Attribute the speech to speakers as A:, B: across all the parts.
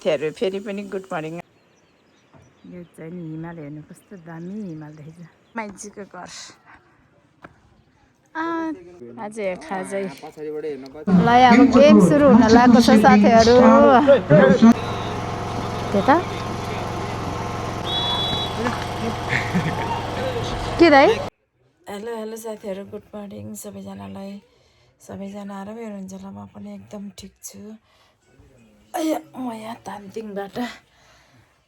A: फेरि पनि good morning. यो चाहिँ नि हिमाल हेर्नु कस्तो दामी हिमाल देखेछ। माइजीको घर आज खाजै ल अब गेम सुरु हुन लागेको छ साथीहरू। त्यता के दाइ? हेलो हेलो साथीहरू, गुड मर्निङ सबैजनालाई। सबैजना आरामै हुनुहुन्छ होला? म पनि एकदम ठिक छु। म यहाँ तानतिङबाट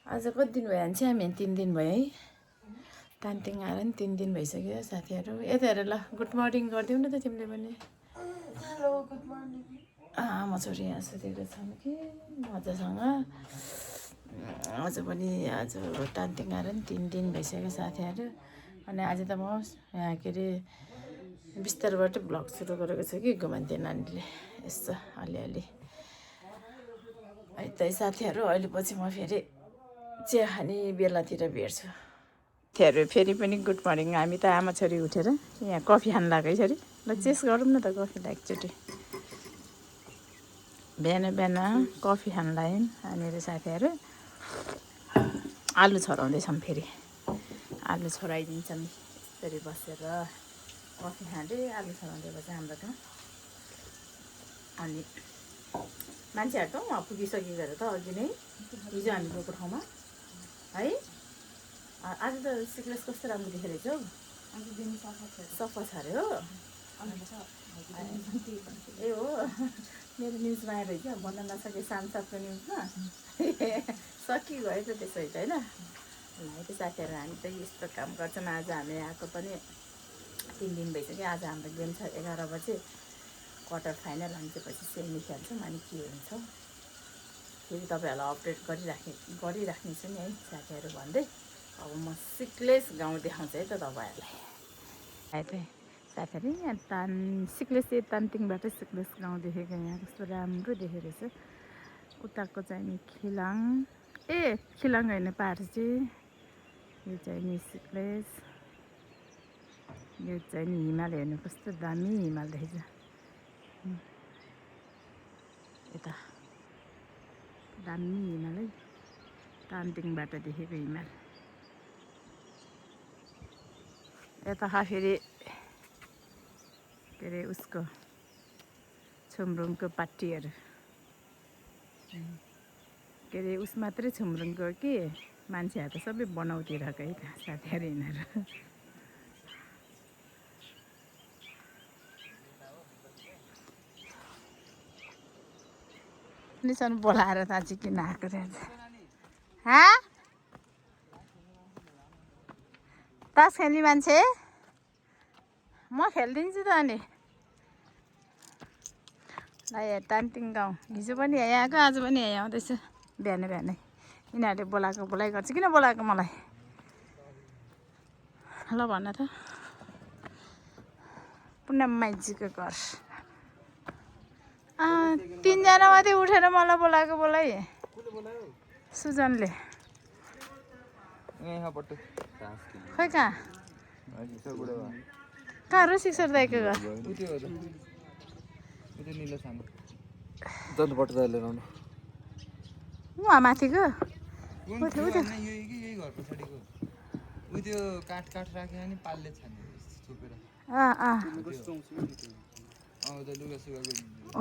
A: आज कति दिन भयो भने चाहिँ हामी 3 दिन भयो है। तानतिङ आएर नि 3 दिन भइसक्यो साथीहरू। यता हेर ल, गुड मर्निङ गरिदिउ न त तिमीले पनि। Hello good morning. म छोरी यहाँ सुतेको छौँ कि मजासँग। आज पनि आज तानतिङ आएर नि 3 दिन भइसक्यो साथीहरू। अनि आज त म यहाँ के अरे बिस्तारबाट भ्लग सुरु गरेको छु कि घुमान्थे नानीले यसो अलिअलि है त साथीहरू। अहिले पछि म फेरि चिया खाने बेलातिर भेट्छु। फेरि पनि गुड मर्निङ। हामी त आमा छोरी उठेर यहाँ कफी खान लाग्यो है छोरी। ल चेस गरौँ न त कफीलाई एकचोटि। बिहान बिहान कफी खान लाग्यौँ हामीहरू साथीहरू। आलु छोराउँदैछौँ फेरि। आलु छोराइदिन्छौँ यसरी बसेर कफी खाँदै आलु छोराउँदै बस्छ हाम्रो गाउँ। अनि मान्छेहरू त उहाँ पुगिसकेको अरे त अघि नै, हिजो हामी गएको ठाउँमा है। आज त सिक्लेस कस्तो राम्रो देखेको रहेछ हौ। आज दिन सफा छ अरे हो। ए हो, मेरो न्युजमा आएर रहेछ भन्न नसके सांसदको न्युजमा सकिगयो त त्यसो भए त होइन। है त साथीहरू, हामी त यस्तो काम गर्छौँ। आज हामी आएको पनि 3 दिन भइसक्यो। आज हाम्रो गेम छ 11 बजे क्वार्टर फाइनल। अनि त्यसपछि सेमी खेल्छौँ। अनि के हुन्छ फेरि तपाईँहरूलाई अपडेट गरिराख्नेछु नि है साथीहरू भन्दै। अब म सिक्लेस गाउँ देखाउँछु है त तपाईँहरूलाई। है त साथीहरू, यहाँ सिक्लेस तानतिङबाट सिक्लेस गाउँ देखेको। यहाँ कस्तो राम्रो देखेको रहेछ। उताको चाहिँ नि खिलाङ, खिलाङ होइन पाहाड चाहिँ यो चाहिँ नि सिक्लेस। यो चाहिँ नि हिमाल हेर्नु कस्तो दामी हिमाल देखेछ। यता दामी हिमाल है, तानतिङबाट देखेको हिमाल। यता फेरि के अरे उसको छुमरुङको पार्टीहरू के अरे उस मात्रै छुमरुङको कि मान्छेहरू त सबै बनाउतिरहेको है त साथीहरू यिनीहरू। निसन बोलाएर त चाहिँ किन आएको रहेछ? तास खेल्ने मान्छे म खेलिदिन्छु त। अनि ल यहाँ तानतिङ गाउँ, हिजो पनि यहाँ आएको आज पनि यहाँ आउँदैछु बिहानै बिहानै। यिनीहरूले बोलाइ गर्छ। किन बोलाएको मलाई ल भन त? पुनम माइजीको घर। 3 जना मात्रै उठेर मलाई बोलाएको। बोलाइ सुजनले। खै कहाँ हो शिक्षर दाइको घर? उहाँ माथिको हो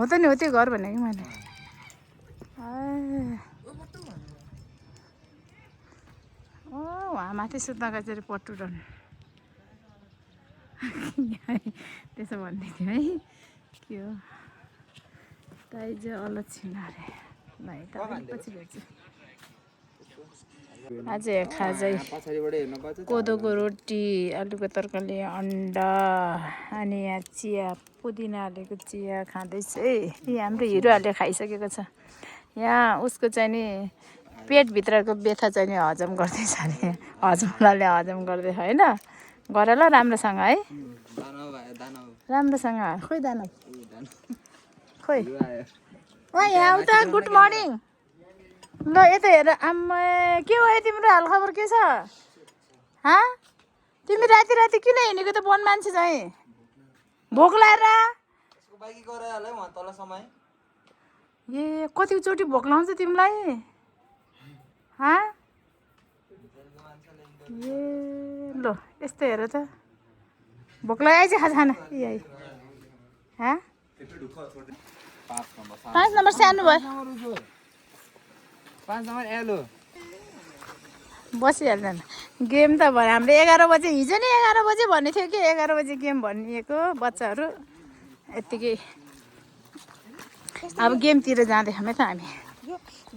A: त नि, हो त्यो घर भनेको मैले। उहाँ माथि सुत्न गएपछि पटुरन त्यसो भन्दै थियो है। के हो ताइज अलक्षिण अरे। ल त पछि भेट्छु। आज खाजै कोदोको रोटी, आलुको तरकारी, अन्डा, अनि यहाँ चिया, पुदिना हालेको चिया खाँदैछ है। यहाँ हाम्रो हिरोहरूले खाइसकेको छ। यहाँ उसको चाहिँ नि पेटभित्रको व्यथा चाहिँ नि हजम गर्दैछ अरे। हजमलाले हजम गर्दैछ होइन। गर ल राम्रोसँग है, राम्रोसँग। खोइ दाना खोइ यहाँ आउँछ। Good morning. ल यता हेर। आम्मा के हो तिम्रो हालखबर के छ? तिमी राति राति किन हिँडेको त वन मान्छे चाहिँ? भोक लागेर? ए कतिचोटि भोक लाउँछ तिमीलाई? हाँ ए ल यस्तो हेर त भोक लगाएछ खान यही हाँ 5 नम्बर सानो भयो
B: 5 नम्बर एलो
A: बसिहाल्छ गेम त भयो हाम्रो 11 बजे हिजो नि 11 बजे भन्ने थियो कि 11 बजे गेम भनिएको बच्चाहरू यत्तिकै अब गेमतिर जाँदैछौँ त हामी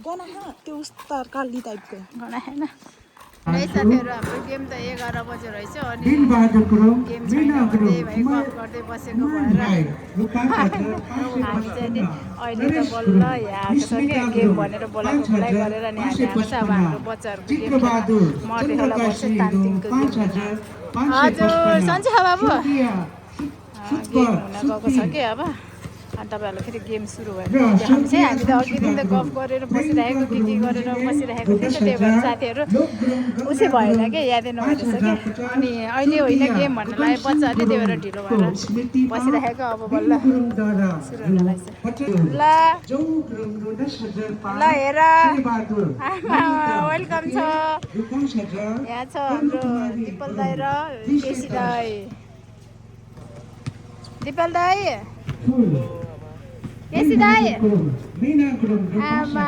C: गना त्यो उस्तार काली टाइपको
A: गना होइन है साथीहरू हाम्रो गेम त 11 बजे रहेछ अनि गेम छैन भन्दै भाइ गफ गर्दै बसेको भएर हामी चाहिँ नि अहिले त बल्ल यहाँ आएको छ कि गेम भनेर बोलाएको बोलाइ गरेर नि हामी आएको छ अब हाम्रो बच्चाहरूको गेम खेल्न मर्दै होला भन्छ तान्तिङको गेम हजुर सन्चै बाबु गेम हुन गएको छ कि अब अनि तपाईँहरूलाई फेरि गेम सुरु भयो देखाउँछ हामी त अघिदेखि त गफ गरेर बसिरहेको के गरेर बसिरहेको थियो नि त त्यही भएर साथीहरू उसै भएन क्या यादै नभएछ कि अनि अहिले होइन गेम भन्न लाग्यो बच्चा अलि त्यही भएर ढिलो भएर बसिरहेको अब बल्ल सुरु हुन लाग्छ ल हेर वेलकम छ यहाँ छ हाम्रो दिपल दाई र केसी दाई दिपल दाई केसी दाई आमा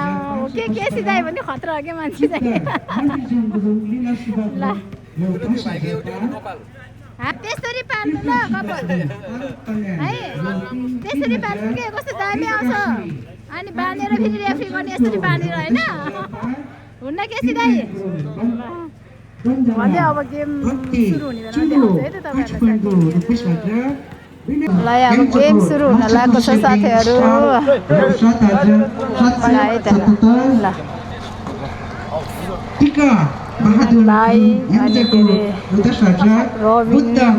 A: के केसी दाई भने खतरा हो क्या मान्छे चाहिँ ल त्यसरी पार्नु ल कपाल है त्यसरी पार्नु के कस्तो दामी आउँछ अनि बाँधेर फेरि रेफ्री गर्ने यसरी बाँधेर होइन हुन्न केसी दाई भन्दै अब गेम सुरु हुने बेला देखाउँछ है त तपाईँहरूलाई ल अब गेम सुरु हुन लागेको छ साथीहरू है त ल भाइ अनि के अरे रबिन जन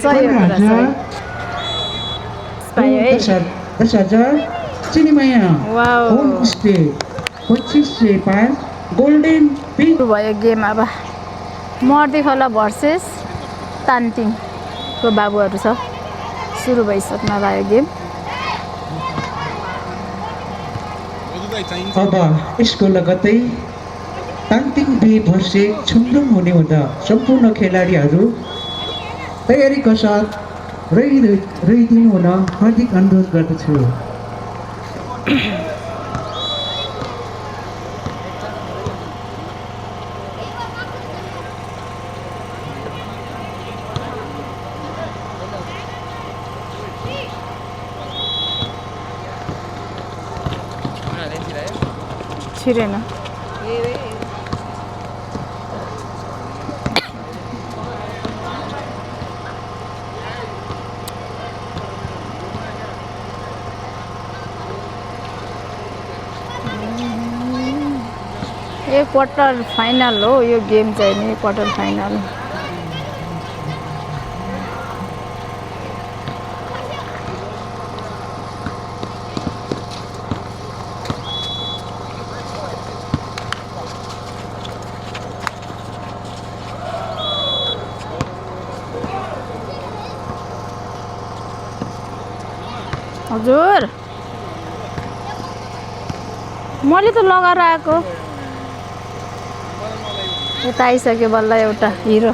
A: सही हो
D: गोल्डन पिक
A: भयो गेम अब मर्दी खोला भर्सेस तान्तिङको बाबुहरू छ सुरु भइसक्न लाग्यो गेम
D: अब यसको लगत्तै तान्तिङ बी भर्सेस छुङलुङ हुने हुँदा सम्पूर्ण खेलाडीहरू तयारीका साथ रहिदिनु हुन हार्दिक अनुरोध गर्दछु
A: छिरेन यो क्वार्टर फाइनल हो यो गेम चाहिँ नि क्वार्टर फाइनल हजुर मैले त लगाएर आएको यता आइसक्यो बल्ल एउटा हिरो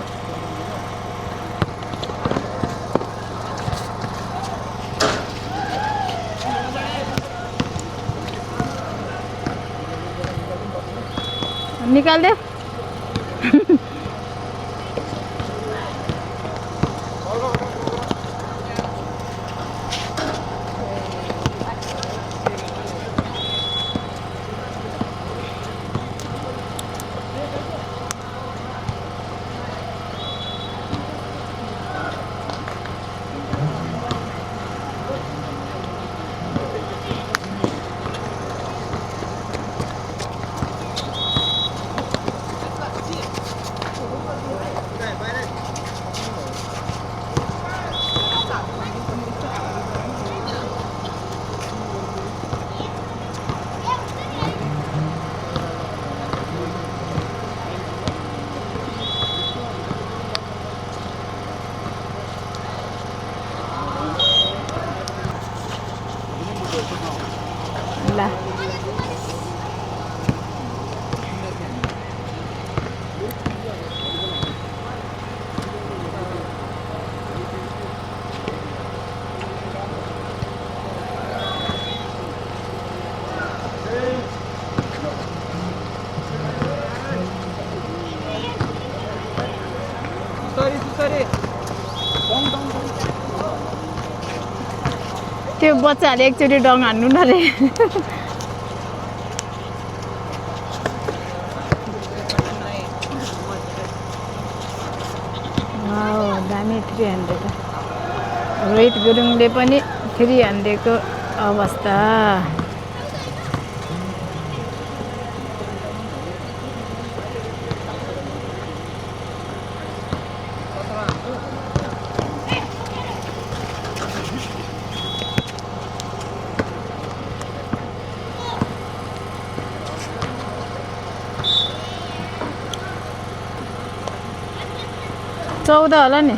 A: निकाल्दे त्यो बच्चाहरूले एकचोटि डङ हान्नु न रे दामी 300 रोहित गुरुङले पनि 300 को अवस्था चौध होला नि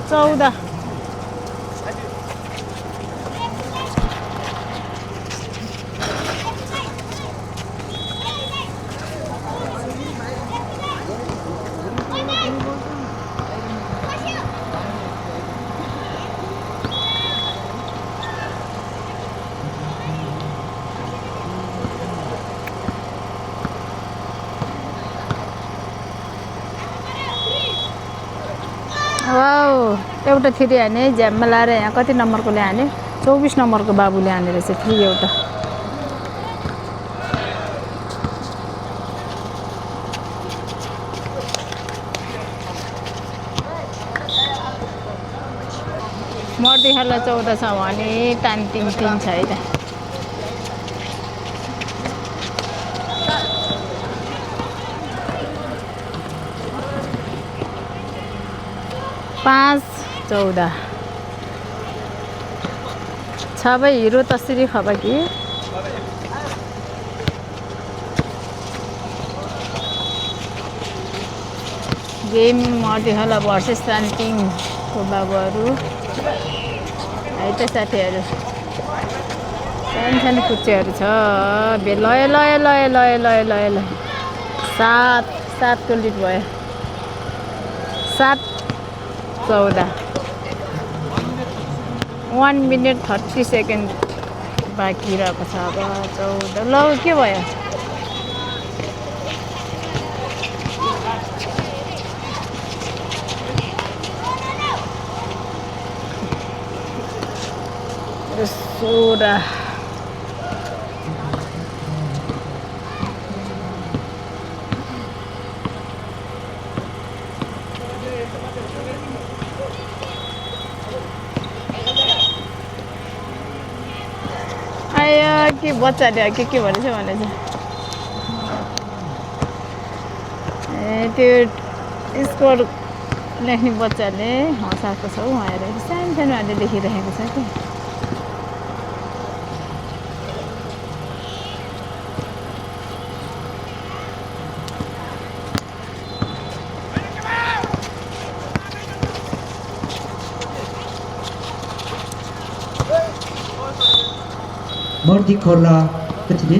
A: 14 वाउ एउटा 3 हाने झ्याममा लाएर यहाँ कति नम्बरकोले हाने 24 नम्बरको बाबुले हाने रहेछ 3 एउटा मर्दिखाला 14 छ भने तानतिङ 3 छ है त 5 14 छ भाइ हिरो तस्री खबा कि गेम मर्दिखाला भर्सेस तानतिङको बाबुहरू है त साथीहरू सानो कुच्चेहरू छ लय लय लय लय लय लय लय 7 को लिड भयो 7 14 1 minute 30 सेकेन्ड बाँकी रहेको छ अब 14 ल के भयो सोडा के बच्चाले के भनेछ भनेछ त्यो स्कोर लेख्ने बच्चाले हँसाएको छ हौ आएर सानो सानोहरूले लेखिरहेको छ कि
D: मर्दिखोला कतिले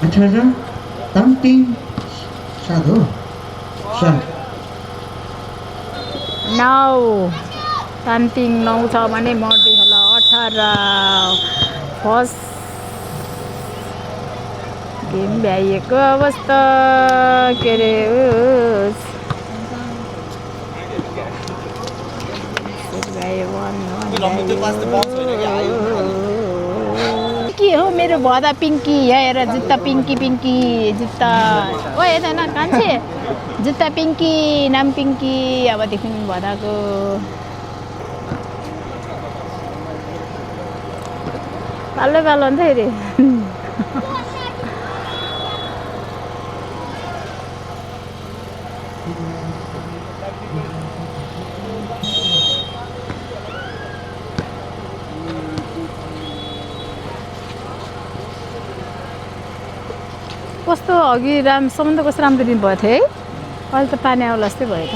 D: 18 तानतिङ 7 हो 7
A: 9 तानतिङ 9 छ भने मर्दिखोला 18 फर्स्ट गेम भ्याइएको अवस्था के अरे के हो मेरो भदा पिङ्की हेर जुत्ता पिङ्की पिङ्की जुत्ता ओ हेर न कान्छे जुत्ता पिङ्की नाम पिङ्की अबदेखि भदाको पालो पालो हुन्छ फेरि कस्तो अघि सम्बन्ध कस्तो राम्रो दिन भएको थियो है अहिले त पानी आउला जस्तै भयो त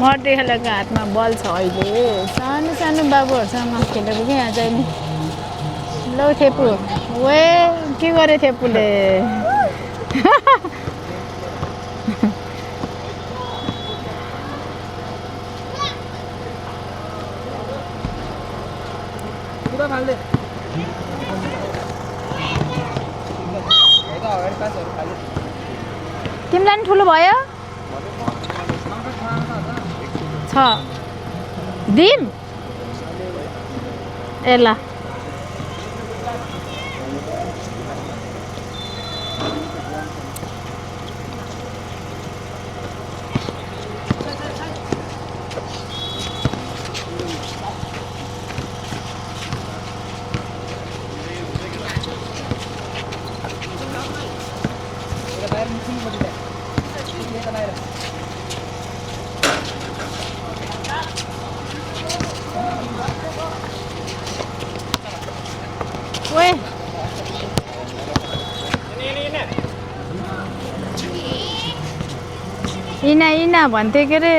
A: मर्दिखालाको हातमा बल छ अहिले सानो सानो बाबुहरूसँग खेलेको कि यहाँ चाहिँ नि लौ थेपु वे के गरे थेपुले तिमीलाई नि ठुलो भयो छ दिम ए ल ओए इना इना भन्थे के अरे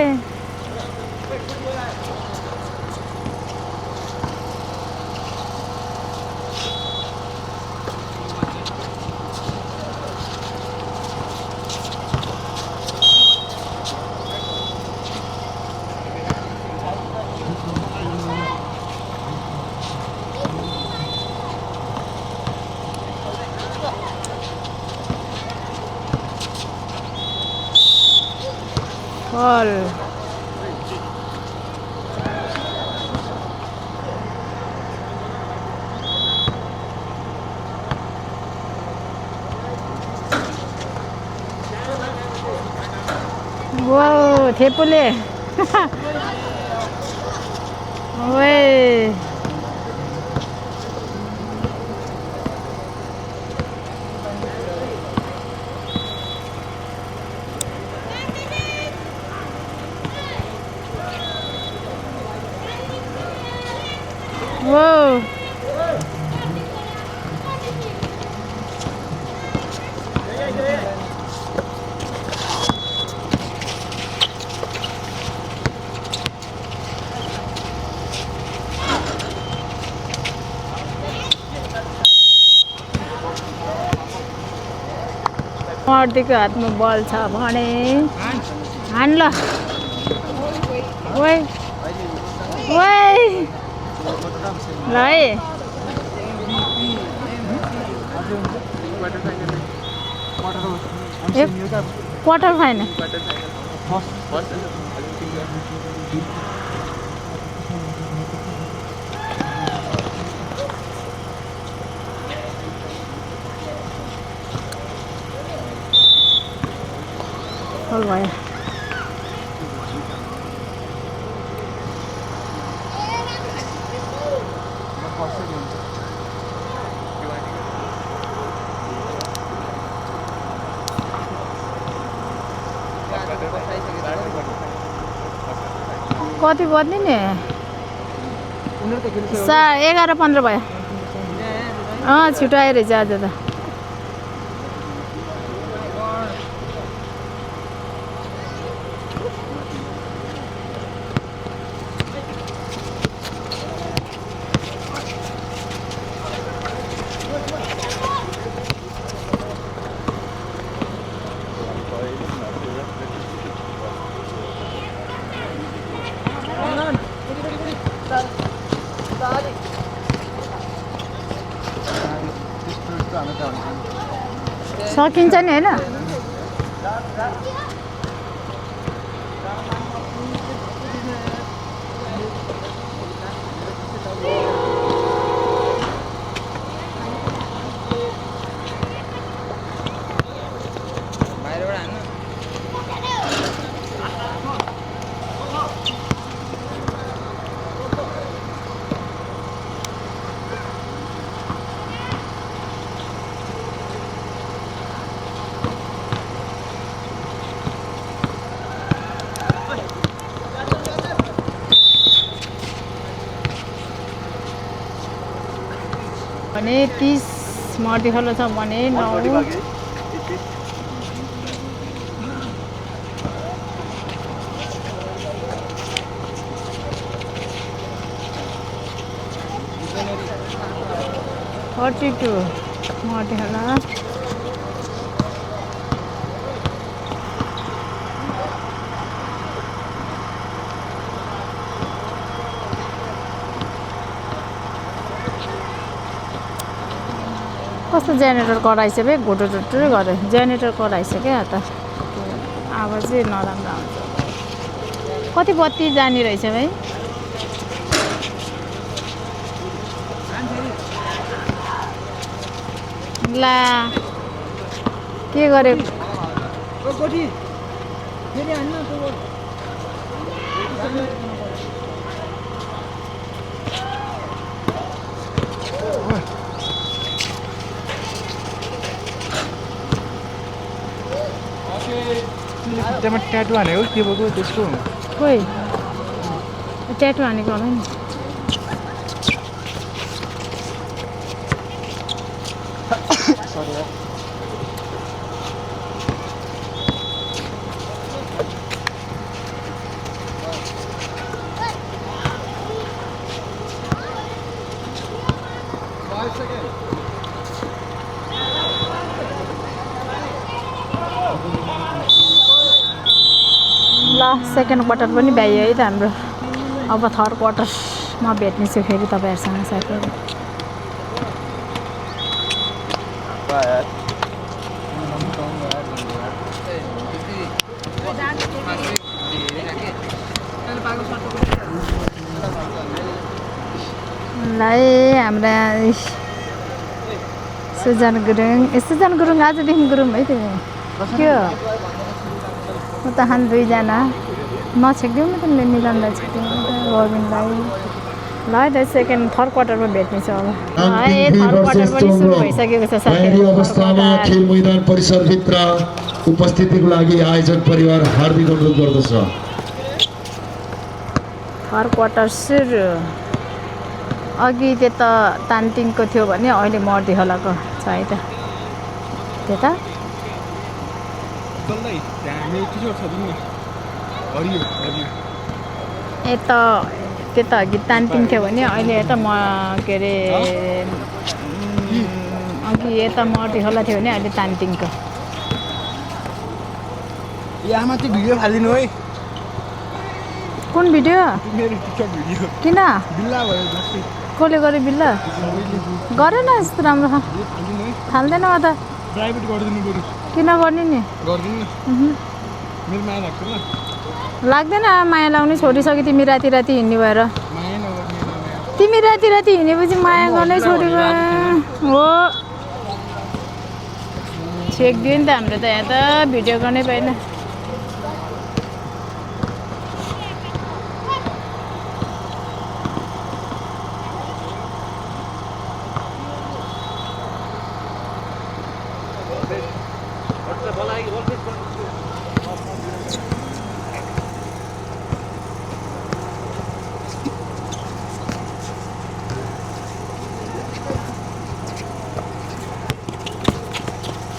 A: फल वो थेपुले ओए वो मर्दीको हातमा बल छ भने हान ल ओए ओए ल है क्वार्टर फाइनल फल भयो कति बज्ने नि 11:15 भयो छिटो आइरहेछ आज त सकिन्छ नि होइन भने 30 मर्दी खोलो छ भने 9 42 मर्दी खोला कस्तो जेनेरेटर कराइछ बे घुटुटुटु गऱ्यो जेनेरेटर कराइछ क्या त आवाजै नराम्रो आउँछ कति बत्ती जाने रहेछ भाइ ला के गरे
B: खुट्टामा ट्याटु हानेको के भएको त्यसको
A: खोइ ट्याटु हानेको होला नि ल सेकेन्ड क्वार्टर पनि भ्याइयो है त हाम्रो अब थर्ड क्वार्टरमा भेट्नेछु फेरि तपाईँहरूसँग साथीहरू ल हाम्रा सुजन गुरुङ आजदेखि गुरुङ है तिमी के हो म त हान दुईजना नछेक्दिउँ न त निलमलाई छेक्दिउँ गोविन्दलाई ल है सेकेन्ड थर्ड क्वार्टरमा भेट्नेछु अब थर्ड क्वार्टर पनि सुरु भइसकेको छ
E: तयारी अवस्थामा खेल मैदान परिसरभित्र उपस्थितिको लागि आयोजक परिवार हार्दिक अनुरोध गर्दछ
A: थर्ड क्वार्टर सुरु अघि त्यता तानटिङको थियो भने अहिले मर्दी खोलाको छ है त त्यता यता त्यता अघि तानटिङ थियो भने अहिले यता के अरे अघि यता मर्दी खोला थियो भने अहिले तानटिङको
B: आमा त्यो भिडियो फालिदिनु है
A: कुन भिडियो किन
B: बिल्ला भयो जस्तै
A: कसले गरे बिल्ला गरेन यस्तो राम्रो फाल्दैन त
B: प्राइभेट गरिदिनु बरु
A: किन गर्ने नि
B: गरिदिनु मेरो माया लाग्छ ल
A: लाग्दैन माया लाउने छोडिसक्यो तिमी राति राति हिँड्ने भएर
B: माया नगर्ने
A: तिमी राति राति हिँडेपछि माया गर्नै छोडेको हो छेक्दियो नि त हाम्रो त यहाँ त भिडियो गर्नै पाएन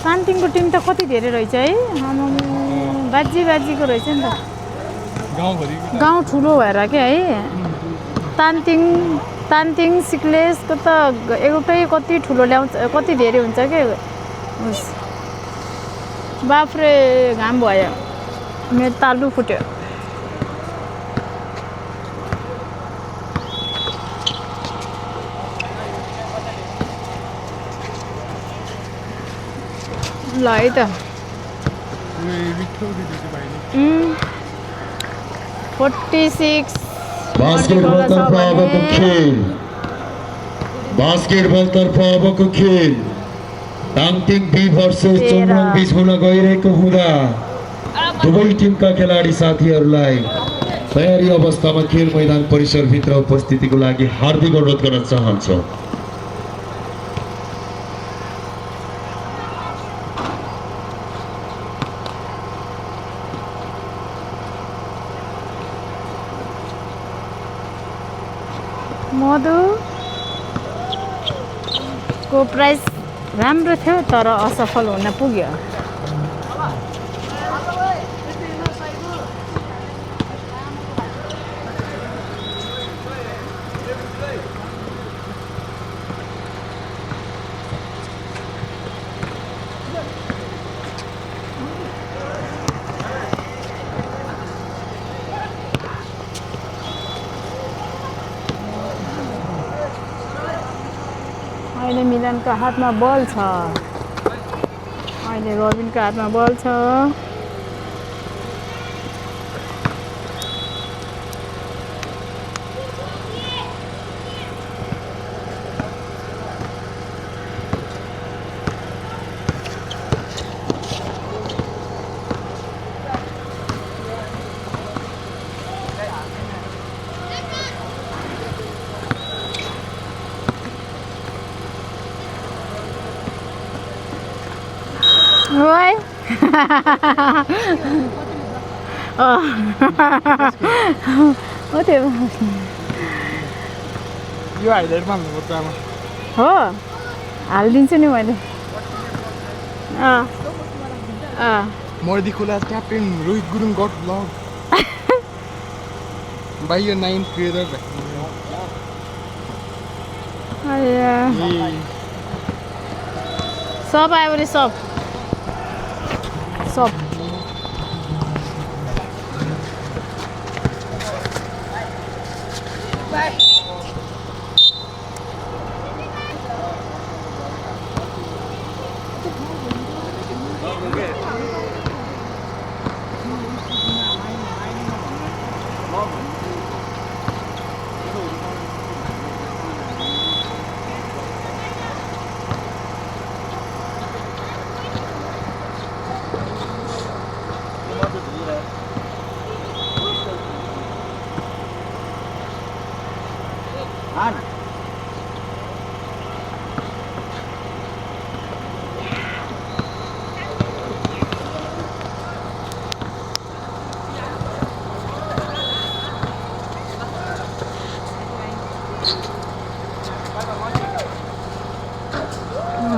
A: तानटिङको टिम त कति धेरै रहेछ है बाजीको रहेछ नि त गाउँ ठुलो भएर क्या है तानटिङ सिक्लेसको त एउटै कति ठुलो ल्याउँछ कति धेरै हुन्छ क्या बाफ्रे घाम भयो मेरो तालु फुट्यो ल है त 46
E: बास्केटबलतर्फ अबको खेल बास्केटबलतर्फ अबको खेल ताङटिङ बी भर्सेस चोमरङ बीच हुन गइरहेको हुँदा दुवै टिमका खेलाडी साथीहरूलाई तयारी अवस्थामा खेल मैदान परिसरभित्र उपस्थितिको लागि हार्दिक अनुरोध गर्न चाहन्छौँ
A: मधुको प्राइस राम्रो थियो तर असफल हुन पुग्यो अहिले
F: सबैजनाको हातमा बल छ अहिले रबिनको हातमा बल छ Oi. हो त्यो
B: यो हाइलाइटमा हाल्नुपर्छ आमा
F: हो हालिदिन्छु नि मैले
B: मर्दी खोला क्याप्टेन रोहित गुरुङ गट ब्लग बाई यो 9th grader
F: सब आयो भने सब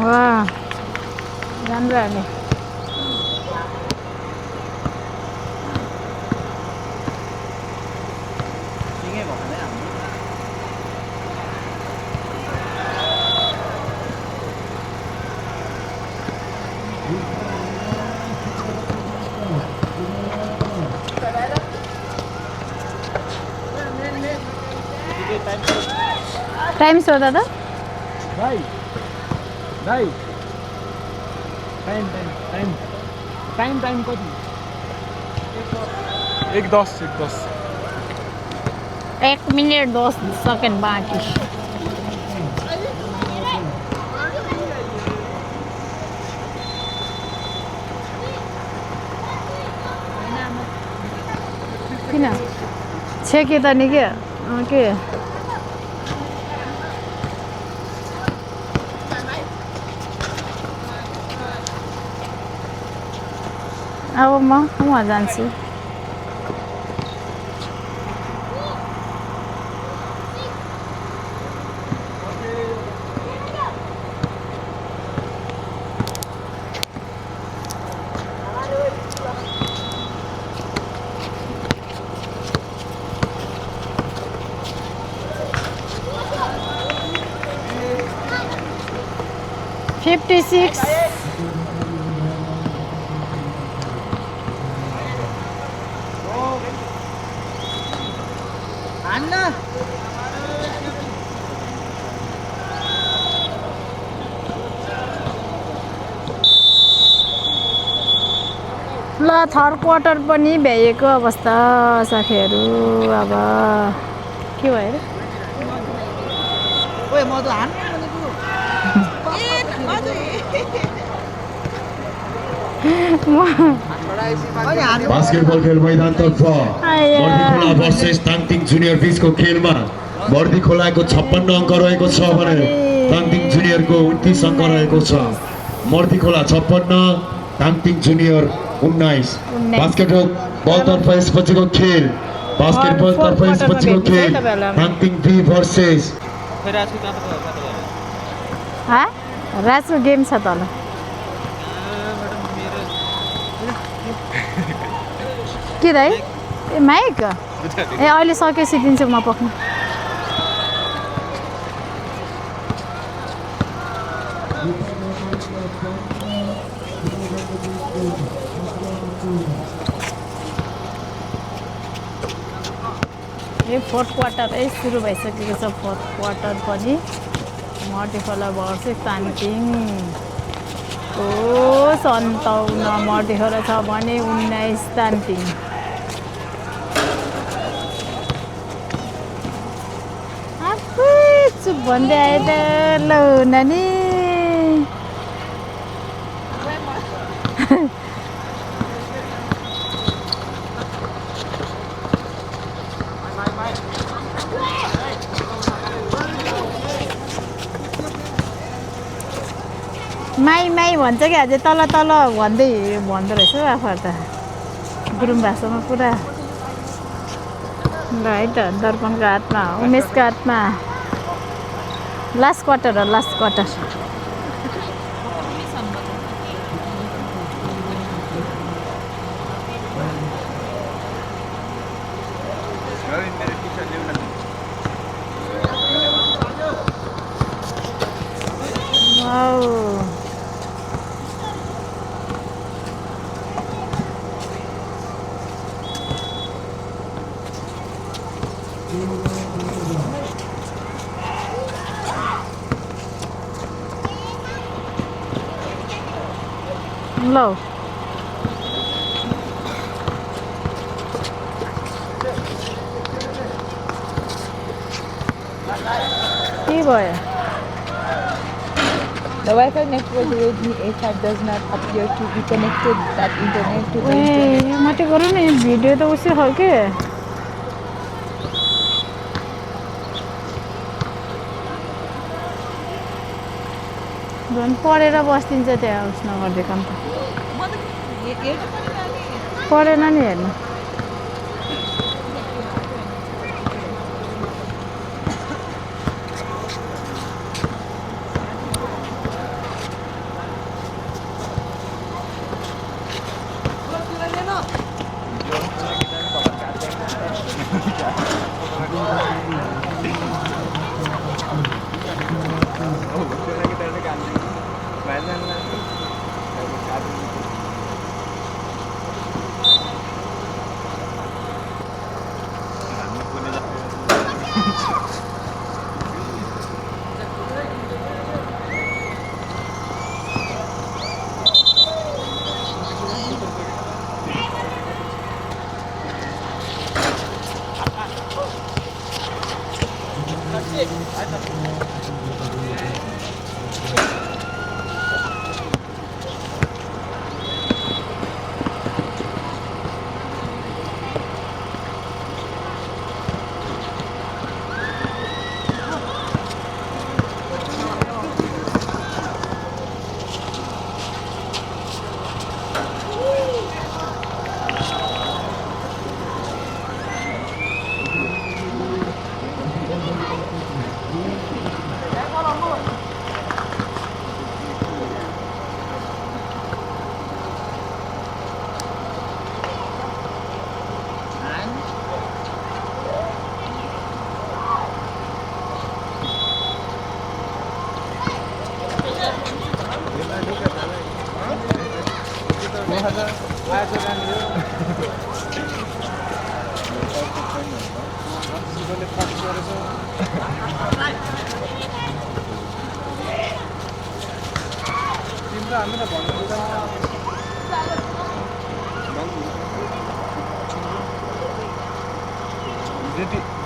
F: वाह राम्रो हाल्ने टाइम सोधा त
B: भाइ भाइ टाइम कति 1:10
F: 1 मिनट 10 सेकेन्ड बाँकी किन छेके त नि के अब म जान्छु $56 ल थर्ड क्वार्टर पनि भ्याएको अवस्था साथीहरू अब के भयो
E: बास्केटबल खेल मैदानतर्फ बर्दी खोला भर्सेस ताङतिङ जुनियर बीचको खेलमा बर्दी खोलाको 56 अङ्क रहेको छ भने ताङतिङ जुनियरको 29 अङ्क रहेको छ बर्दी खोला 56 ताङतिङ जुनियर 19 बास्केटबल तर्फ यसपछिको खेल बास्केटबल तर्फ यसपछिको खेल ताङतिङ बी भर्सेस
F: राजको गेम छ तल के दाइ ए माइक ए अहिले सकेपछि दिन्छु म पक्नु यो फोर्थ क्वार्टर सुरु भइसकेको छ फोर्थ क्वार्टर पनि मर्ती खोला भर्सेस तानटिङ ओ 57 मर्ती खोला छ भने 19 तानटिङ आफै चुप भन्दै आए त ल नानी माई माई भन्छ कि अझै तल तल भन्दो रहेछ आफूहरू त गुरुङ भाषामा पुरा ल है त दर्पणको हातमा उमेशको हातमा लास्ट क्वार्टर हो लास्ट क्वार्टर वाउ ल के भयो
C: The Wi-Fi network Redmi A5 does not appear to be connected that internet to the internet.
F: ए माथि गरौँ न भिडियो त उसी खालके झन् पढेर बस्दिन्छ त्यहाँ उस नगरिदिएको नि त पढेन नि हेर्नु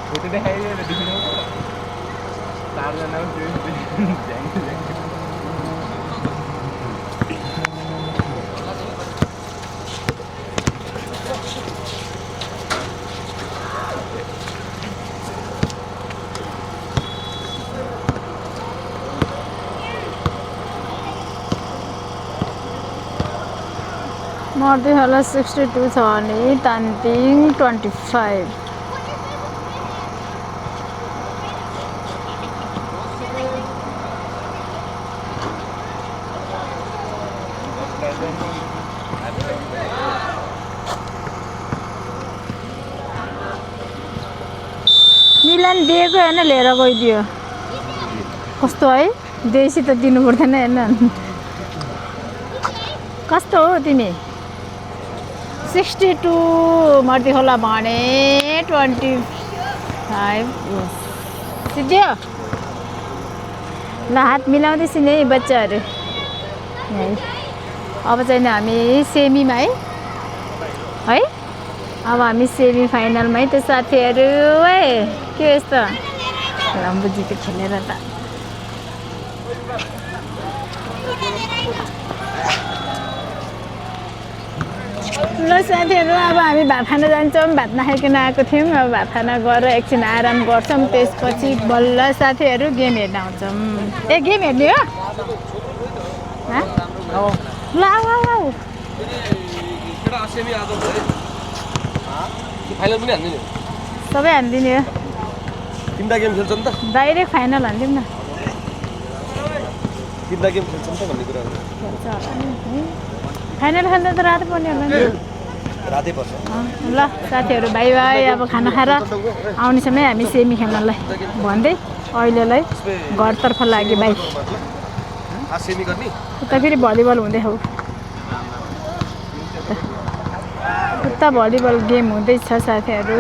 B: फोटो देखाइदिएर देखिनु चारजना
F: मर्दी होला 62 छ भने तानटिङ 25 मिलन दिएको होइन लिएर गइदियो कस्तो है देशी त दिनु पर्दैन हैन कस्तो हो तिमी 62 मर्दी होला भने 25 सिद्धियो ल हात मिलाउँदैछु नि है बच्चाहरू है। अब चाहिँ नि हामी सेमीमा है अब हामी सेमी फाइनलमा है त साथीहरू है। के यस्तो राम्रो जित्यो खेलेर त। ल साथीहरू अब हामी भात खान जान्छौँ। भात नखाइकन आएको थियौँ। अब भात खान गएर एकछिन आराम गर्छौँ। त्यसपछि बल्ल साथीहरू गेम हेर्न आउँछौँ। ए गेम हेर्ने हो ल आऊ आऊ आऊ। सबै हानिदिने हो।
B: तिनवटा गेम खेल्छ नि त
F: डाइरेक्ट फाइनल हानिदिउँ न।
B: तिनवटा गेम खेल्छ नि त भन्ने कुरा
F: फाइनल खेल्दा त रात पर्ने होला नि।
B: रातै पर्छ
F: ल साथीहरू बाई बाई। अब खाना खाएर आउने समय हामी सेमी खेल्नलाई भन्दै अहिलेलाई घरतर्फ लाग्यो बाई।
B: सेमी गर्ने
F: उता फेरि भलिबल हुँदै हो। उता भलिबल गेम हुँदैछ साथीहरू।